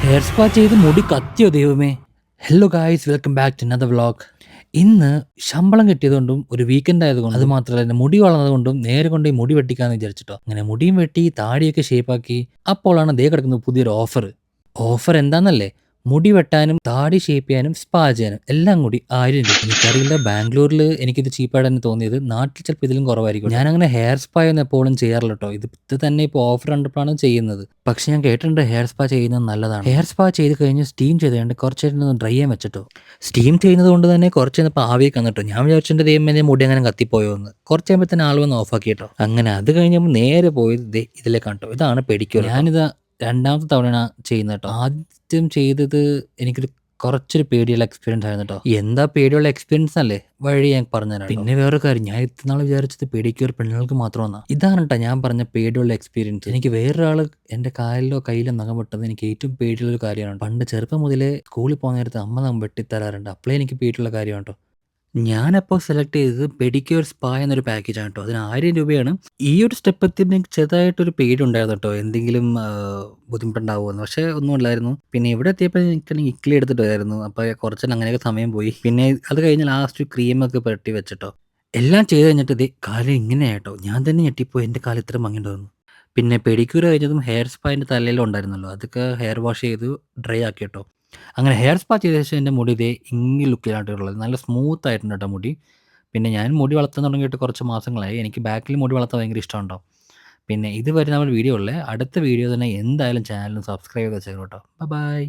Hair spa ചെയ്ത് മുടി കത്തിയോ ദൈവമേ! Hello guys, welcome back to another vlog. ഇന്ന് ശമ്പളം കിട്ടിയതുകൊണ്ടും ഒരു വീക്കെൻഡ് ആയതുകൊണ്ടും അത് മാത്രമല്ല എൻ്റെ മുടി വളർന്നതുകൊണ്ടും നേരെ കൊണ്ട് ഈ മുടി വെട്ടിക്കാന്ന് വിചാരിച്ചിട്ടോ. അങ്ങനെ മുടിയും വെട്ടി താടിയൊക്കെ ഷേപ്പാക്കി. അപ്പോഴാണ് ദേ കിടക്കുന്ന പുതിയൊരു ഓഫർ. ഓഫർ എന്താന്നല്ലേ? മുടി വെട്ടാനും താടി ഷേപ്പ് ചെയ്യാനും സ്പാ ചെയ്യാനും എല്ലാം കൂടി 1000 രൂപ. എനിക്കറിയില്ല, ബാംഗ്ലൂരിൽ എനിക്കിത് ചീപ്പായിട്ട് തന്നെ തോന്നിയത്. നാട്ടിൽ ചിലപ്പോൾ ഇതിലും കുറവായിരിക്കും. ഞാനങ്ങനെ ഹെയർ സ്പാ ഒന്നും എപ്പോഴും ചെയ്യാറില്ല കേട്ടോ. ഇത് തന്നെ ഇപ്പോൾ ഓഫർ കണ്ടപ്പോഴാണ് ചെയ്യുന്നത്. പക്ഷെ ഞാൻ കേട്ടിട്ടുണ്ട് ഹെയർ സ്പാ ചെയ്യുന്നത് നല്ലതാണ്. ഹെയർ സ്പാ ചെയ്ത് കഴിഞ്ഞ് സ്റ്റീം ചെയ്ത് കഴിഞ്ഞ് കുറച്ച് നേരം ഒന്ന് ഡ്രൈ ചെയ്യാൻ വെച്ചിട്ടോ. സ്റ്റീം ചെയ്യുന്നത് കൊണ്ട് തന്നെ കുറച്ച് കഴിഞ്ഞപ്പോൾ ആവിയൊക്കെ വന്നിട്ടോ. ഞാൻ വിചാരിച്ചിട്ട് ദൈവം എൻ്റെ മുടി അങ്ങനെ കത്തിപ്പോയോ എന്ന്. കുറച്ച് കഴിയുമ്പോൾ തന്നെ ആൾ വന്ന് ഓഫാക്കി കേട്ടോ. അങ്ങനെ അത് കഴിഞ്ഞപ്പോൾ നേരെ പോയത് ഇതിലേക്കാണ് കേട്ടോ. ഇതാണ് പെഡിക്യൂർ. ഞാനിത് രണ്ടാമത്തെ തവണയാണ് ചെയ്യുന്നത് കേട്ടോ. ആദ്യം ചെയ്തത് എനിക്കൊരു കുറച്ചൊരു പേടിയുള്ള എക്സ്പീരിയൻസ് ആയിരുന്നു കേട്ടോ. എന്താ പേടിയുള്ള എക്സ്പീരിയൻസ് അല്ലേ, വഴി ഞാൻ പറഞ്ഞുതരാം. പിന്നെ വേറൊരു കാര്യം, ഞാൻ ഇത്രനാൾ വിചാരിച്ചത് പെഡിക്യൂർ പെണ്ണുങ്ങൾക്ക് മാത്രമാണ്. ഇതാണ് കേട്ടോ ഞാൻ പറഞ്ഞ പേടിയുള്ള എക്സ്പീരിയൻസ്. എനിക്ക് വേറൊരാൾ എൻ്റെ കാലിലോ കയ്യിലോ നഖം വെട്ടുന്നത് എനിക്ക് ഏറ്റവും പേടിയുള്ള ഒരു കാര്യമാണ്. പണ്ട് ചെറുപ്പം മുതലേ സ്കൂളിൽ പോകുന്ന നേരത്ത് അമ്മ നഖം വെട്ടിത്തരാറുണ്ട്. അപ്പോഴേ എനിക്ക് പേടിയുള്ള കാര്യമാണ് കേട്ടോ. ഞാനപ്പോൾ സെലക്ട് ചെയ്തത് പെഡിക്യൂർ സ്പാ എന്നൊരു പാക്കേജാണ് കേട്ടോ. അതിന് 1000 രൂപയാണ്. ഈ ഒരു സ്റ്റെപ്പ് എത്തിയപ്പോൾ എനിക്ക് ചെറുതായിട്ടൊരു പേടി ഉണ്ടായിരുന്നു കേട്ടോ, എന്തെങ്കിലും ബുദ്ധിമുട്ടുണ്ടാവുമെന്ന്. പക്ഷേ ഒന്നും ഇല്ലായിരുന്നു. പിന്നെ ഇവിടെ എത്തിയപ്പോൾ എനിക്കാണെങ്കിൽ ഇക്ലി എടുത്തിട്ട് വരായിരുന്നു. അപ്പോൾ കുറച്ചെല്ലാം അങ്ങനെയൊക്കെ സമയം പോയി. പിന്നെ അത് കഴിഞ്ഞ് ലാസ്റ്റ് ക്രീമൊക്കെ പുരട്ടി വെച്ചിട്ടോ. എല്ലാം ചെയ്ത് കഴിഞ്ഞിട്ട് ദേ കാല് ഇങ്ങനെയാട്ടോ. ഞാൻ തന്നെ ഞെട്ടിപ്പോയി, എൻ്റെ കാല് ഇത്ര ഭംഗിയുണ്ടായിരുന്നു. പിന്നെ പെഡിക്യൂർ കഴിഞ്ഞതും ഹെയർ സ്പാ എൻ്റെ തലയിലും ഉണ്ടായിരുന്നല്ലോ. അതൊക്കെ ഹെയർ വാഷ് ചെയ്ത് ഡ്രൈ ആക്കി കേട്ടോ. അങ്ങനെ ഹെയർ സ്പാ ചെയ്ത ശേഷം എൻ്റെ മുടി ഇതേ ഇങ്ങി ലുക്കിലായിട്ടുള്ളത്. നല്ല സ്മൂത്ത് ആയിട്ടുണ്ട് കേട്ടോ മുടി. പിന്നെ ഞാൻ മുടി വളർത്താൻ തുടങ്ങിയിട്ട് കുറച്ച് മാസങ്ങളായി. എനിക്ക് ബാക്കിൽ മുടി വളർത്താൻ ഭയങ്കര ഇഷ്ടമുണ്ടോ. പിന്നെ ഇതുവരെ നമ്മൾ വീഡിയോ ഉള്ളത്. അടുത്ത വീഡിയോ തന്നെ എന്തായാലും ചാനൽ സബ്സ്ക്രൈബ് ചെയ്ത് വെച്ചേക്കാം കേട്ടോ. ബൈ.